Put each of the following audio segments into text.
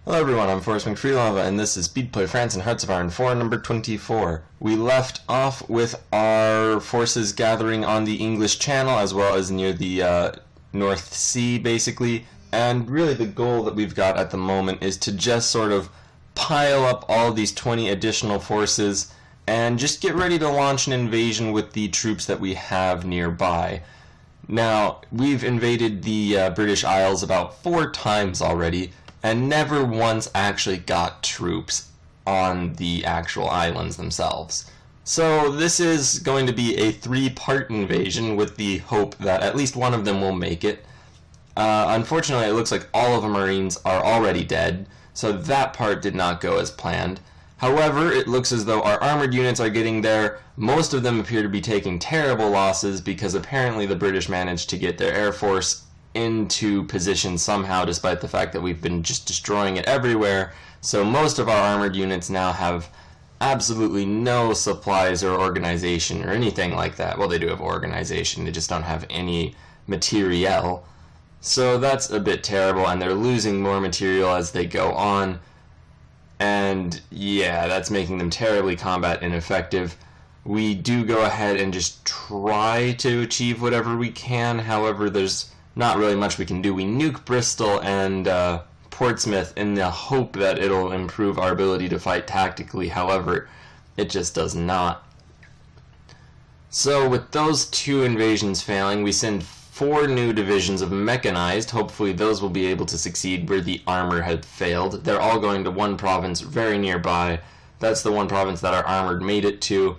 Hello everyone, I'm Forrest McFreelava, and this is Speedplay France and Hearts of Iron 4, number 24. We left off with our forces gathering on the English Channel, as well as near the North Sea, basically, and really the goal that we've got at the moment is to just sort of pile up all these 20 additional forces and just get ready to launch an invasion with the troops that we have nearby. Now, we've invaded the British Isles about 4 times already, and never once actually got troops on the actual islands themselves. So this is going to be a 3-part invasion with the hope that at least one of them will make it. Unfortunately, it looks like all of the Marines are already dead, so that part did not go as planned. However, it looks as though our armored units are getting there. Most of them appear to be taking terrible losses because apparently the British managed to get their air force into position somehow, despite the fact that we've been just destroying it everywhere. So most of our armored units now have absolutely no supplies or organization or anything like that. Well, they do have organization, they just don't have any materiel. So that's a bit terrible, and they're losing more material as they go on. And yeah, that's making them terribly combat ineffective. We do go ahead and just try to achieve whatever we can. However, there's not really much we can do. We nuke Bristol and Portsmouth in the hope that it'll improve our ability to fight tactically. However, it just does not. So with those 2 invasions failing, we send 4 new divisions of mechanized. Hopefully those will be able to succeed where the armor had failed. They're all going to one province very nearby. That's the one province that our armored made it to.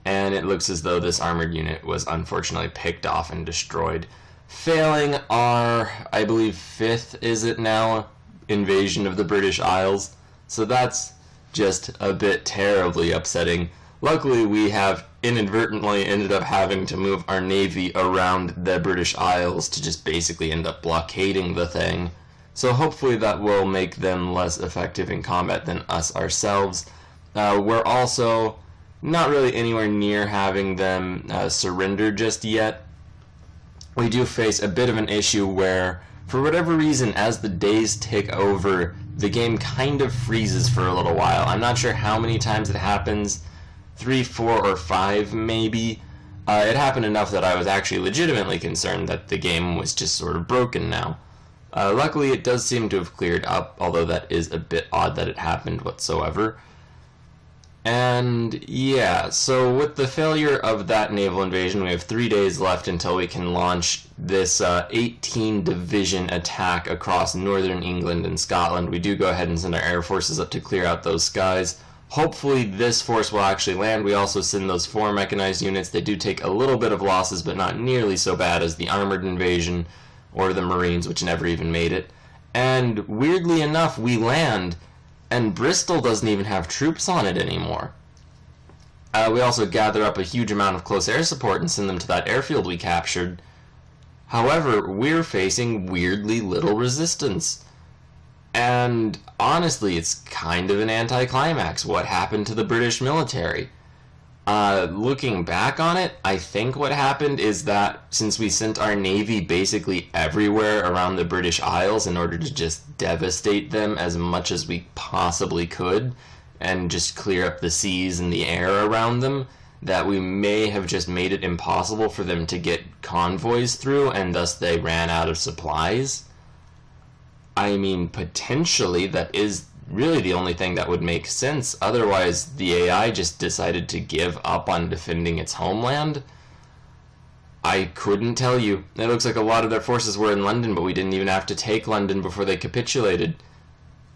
And it looks as though this armored unit was unfortunately picked off and destroyed. Failing our, I believe, 5th, is it now, invasion of the British Isles. So that's just a bit terribly upsetting. Luckily, we have inadvertently ended up having to move our navy around the British Isles to just basically end up blockading the thing. So hopefully that will make them less effective in combat than us ourselves. We're also not really anywhere near having them surrender just yet. We do face a bit of an issue where, for whatever reason, as the days tick over, the game kind of freezes for a little while. I'm not sure how many times it happens, 3, 4, or 5 maybe. It happened enough that I was actually legitimately concerned that the game was just sort of broken now. Luckily, it does seem to have cleared up, although that is a bit odd that it happened whatsoever. And yeah, so with the failure of that naval invasion, we have 3 days left until we can launch this 18 division attack across northern England and Scotland. We do go ahead and send our air forces up to clear out those skies. Hopefully this force will actually land. We also send those 4 mechanized units. They do take a little bit of losses, but not nearly so bad as the armored invasion or the Marines, which never even made it. And weirdly enough, we land, and Bristol doesn't even have troops on it anymore. We also gather up a huge amount of close air support and send them to that airfield we captured. However, we're facing weirdly little resistance. And honestly, it's kind of an anticlimax. What happened to the British military? Looking back on it, I think what happened is that since we sent our navy basically everywhere around the British Isles in order to just devastate them as much as we possibly could and just clear up the seas and the air around them, that we may have just made it impossible for them to get convoys through, and thus they ran out of supplies. I mean, potentially that is really the only thing that would make sense. Otherwise, the AI just decided to give up on defending its homeland. I couldn't tell you. It looks like a lot of their forces were in London, but we didn't even have to take London before they capitulated.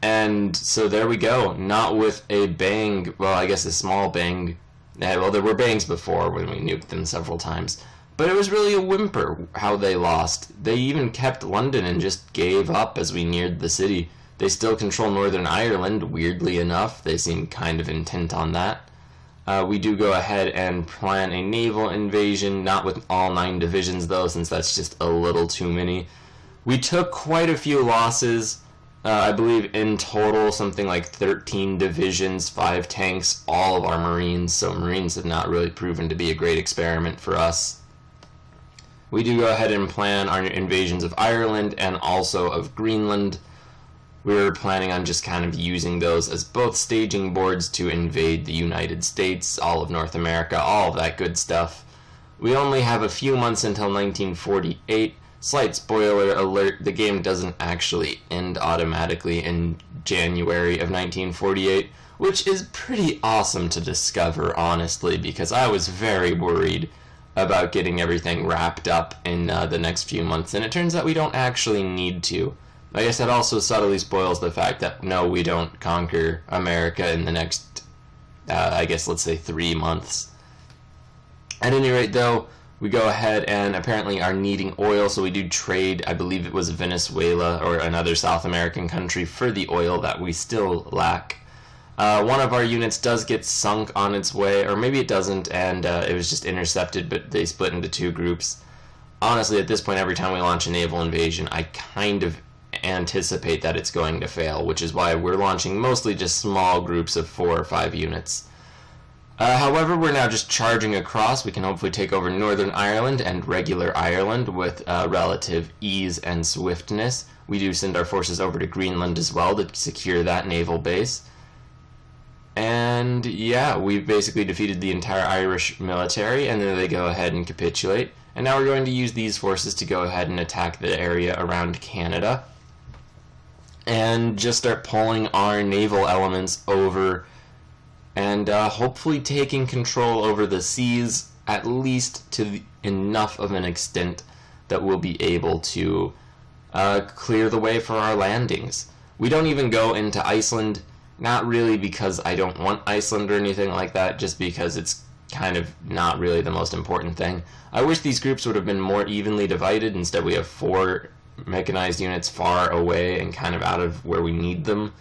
And so there we go. Not with a bang, well, I guess a small bang. Yeah, well, there were bangs before when we nuked them several times. But it was really a whimper how they lost. They even kept London and just gave up as we neared the city. They still control Northern Ireland, weirdly enough. They seem kind of intent on that. We do go ahead and plan a naval invasion, not with all 9 divisions though, since that's just a little too many. We took quite a few losses. I believe in total something like 13 divisions, 5 tanks, all of our Marines, so Marines have not really proven to be a great experiment for us. We do go ahead and plan our invasions of Ireland and also of Greenland. We were planning on just kind of using those as both staging boards to invade the United States, all of North America, all of that good stuff. We only have a few months until 1948. Slight spoiler alert, the game doesn't actually end automatically in January of 1948, which is pretty awesome to discover, honestly, because I was very worried about getting everything wrapped up in the next few months, and it turns out we don't actually need to. I guess that also subtly spoils the fact that, no, we don't conquer America in the next, I guess, let's say 3 months. At any rate, though, we go ahead and apparently are needing oil, so we do trade, I believe it was Venezuela or another South American country, for the oil that we still lack. One of our units does get sunk on its way, or maybe it doesn't, and it was just intercepted, but they split into 2 groups. Honestly, at this point, every time we launch a naval invasion, I kind of anticipate that it's going to fail, which is why we're launching mostly just small groups of 4 or 5 units. However, we're now just charging across. We can hopefully take over Northern Ireland and regular Ireland with relative ease and swiftness. We do send our forces over to Greenland as well to secure that naval base. And yeah, we've basically defeated the entire Irish military, and then they go ahead and capitulate. And now we're going to use these forces to go ahead and attack the area around Canada and just start pulling our naval elements over and hopefully taking control over the seas, at least to enough of an extent that we'll be able to clear the way for our landings. We don't even go into Iceland, not really because I don't want Iceland or anything like that, just because it's kind of not really the most important thing. I wish these groups would have been more evenly divided. Instead, we have 4 mechanized units far away and kind of out of where we need them.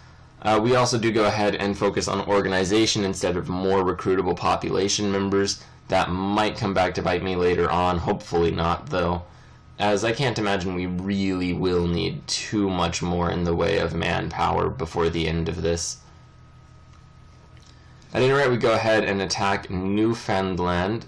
We also do go ahead and focus on organization instead of more recruitable population members. That might come back to bite me later on, hopefully not though, as I can't imagine we really will need too much more in the way of manpower before the end of this. At any rate, we go ahead and attack Newfoundland.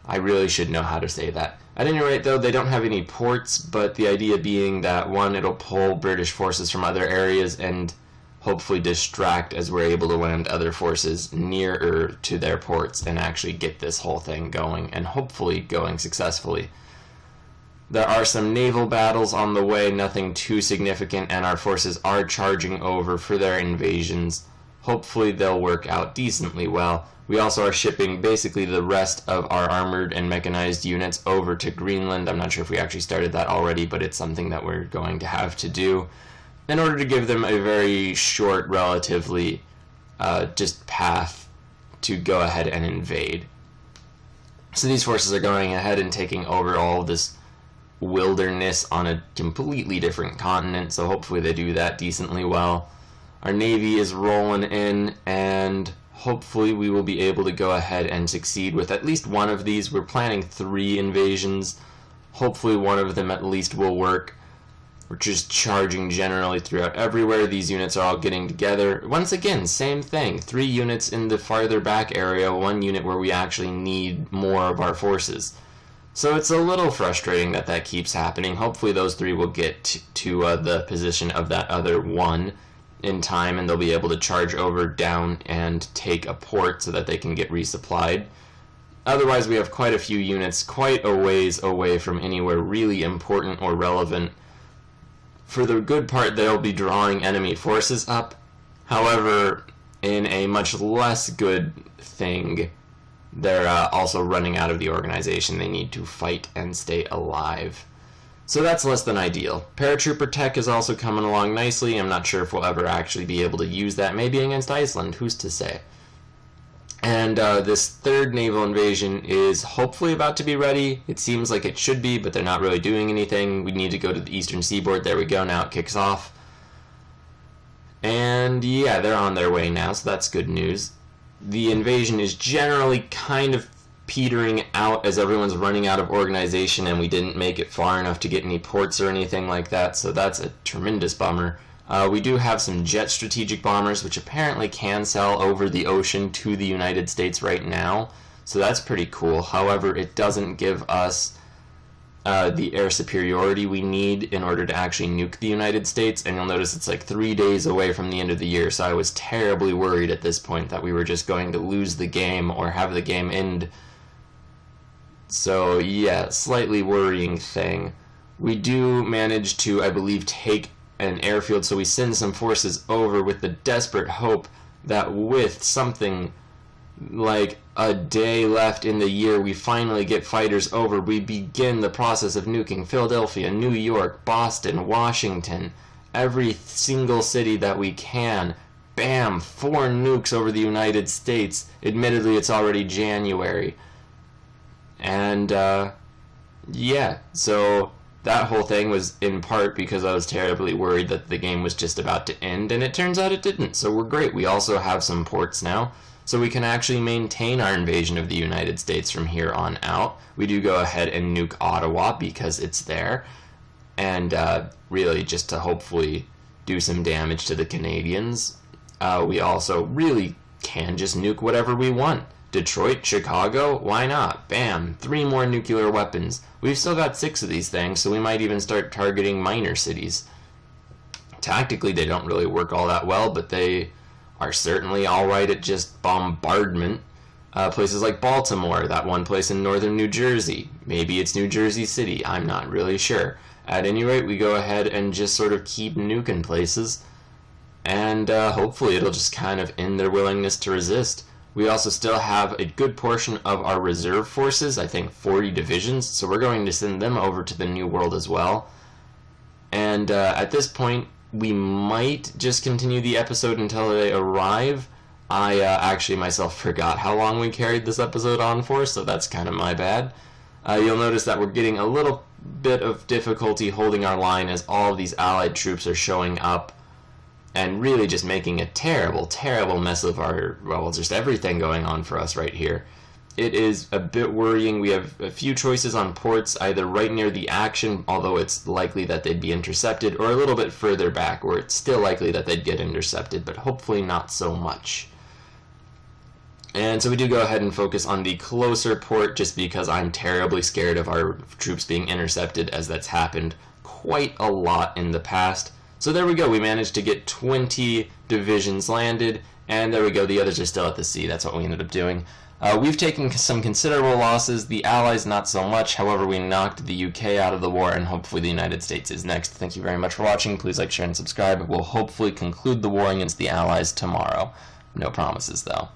I really should know how to say that. At any rate, though, they don't have any ports, but the idea being that, one, it'll pull British forces from other areas and hopefully distract as we're able to land other forces nearer to their ports and actually get this whole thing going, and hopefully going successfully. There are some naval battles on the way, nothing too significant, and our forces are charging over for their invasions. Hopefully they'll work out decently well. We also are shipping basically the rest of our armored and mechanized units over to Greenland. I'm not sure if we actually started that already, but it's something that we're going to have to do in order to give them a very short, relatively, just path to go ahead and invade. So these forces are going ahead and taking over all of this wilderness on a completely different continent, so hopefully they do that decently well. Our navy is rolling in, and hopefully we will be able to go ahead and succeed with at least one of these. We're planning 3 invasions. Hopefully one of them at least will work. We're just charging generally throughout everywhere. These units are all getting together. Once again, same thing. 3 units in the farther back area, 1 unit where we actually need more of our forces. So it's a little frustrating that that keeps happening. Hopefully those 3 will get to the position of that other 1 in time, and they'll be able to charge over down and take a port so that they can get resupplied. Otherwise, we have quite a few units quite a ways away from anywhere really important or relevant. For the good part, they'll be drawing enemy forces up. However, in a much less good thing, they're also running out of the organization. They need to fight and stay alive. So that's less than ideal. Paratrooper tech is also coming along nicely. I'm not sure if we'll ever actually be able to use that. Maybe against Iceland, who's to say? And this 3rd naval invasion is hopefully about to be ready. It seems like it should be, but they're not really doing anything. We need to go to the eastern seaboard. There we go, now it kicks off. And yeah, they're on their way now, so that's good news. The invasion is generally kind of petering out as everyone's running out of organization, and we didn't make it far enough to get any ports or anything like that, so that's a tremendous bummer. We do have some jet strategic bombers, which apparently can sell over the ocean to the United States right now, so that's pretty cool. However, it doesn't give us the air superiority we need in order to actually nuke the United States, and you'll notice it's like 3 days away from the end of the year, so I was terribly worried at this point that we were just going to lose the game or have the game end. So yeah, slightly worrying thing. We do manage to, I believe, take an airfield, so we send some forces over with the desperate hope that with something like a day left in the year, we finally get fighters over. We begin the process of nuking Philadelphia, New York, Boston, Washington, every single city that we can. Bam! 4 nukes over the United States. Admittedly, it's already January. And, yeah, so that whole thing was in part because I was terribly worried that the game was just about to end, and it turns out it didn't, so we're great. We also have some ports now, so we can actually maintain our invasion of the United States from here on out. We do go ahead and nuke Ottawa because it's there, and really just to hopefully do some damage to the Canadians. We also really can just nuke whatever we want. Detroit, Chicago, why not? Bam, 3 more nuclear weapons. We've still got 6 of these things, so we might even start targeting minor cities. Tactically, they don't really work all that well, but they are certainly alright at just bombardment. Places like Baltimore, that one place in northern New Jersey. Maybe it's New Jersey City, I'm not really sure. At any rate, we go ahead and just sort of keep nuking places, and hopefully it'll just kind of end their willingness to resist. We also still have a good portion of our reserve forces, I think 40 divisions, so we're going to send them over to the New World as well. And at this point, we might just continue the episode until they arrive. I actually myself forgot how long we carried this episode on for, so that's kind of my bad. You'll notice that we're getting a little bit of difficulty holding our line as all of these allied troops are showing up and really just making a terrible, terrible mess of our, well, just everything going on for us right here. It is a bit worrying. We have a few choices on ports, either right near the action, although it's likely that they'd be intercepted, or a little bit further back, where it's still likely that they'd get intercepted, but hopefully not so much. And so we do go ahead and focus on the closer port, just because I'm terribly scared of our troops being intercepted, as that's happened quite a lot in the past. So there we go, we managed to get 20 divisions landed, and there we go, the others are still at the sea. That's what we ended up doing. We've taken some considerable losses, the Allies not so much. However, we knocked the UK out of the war, and hopefully the United States is next. Thank you very much for watching. Please like, share, and subscribe. We'll hopefully conclude the war against the Allies tomorrow. No promises, though.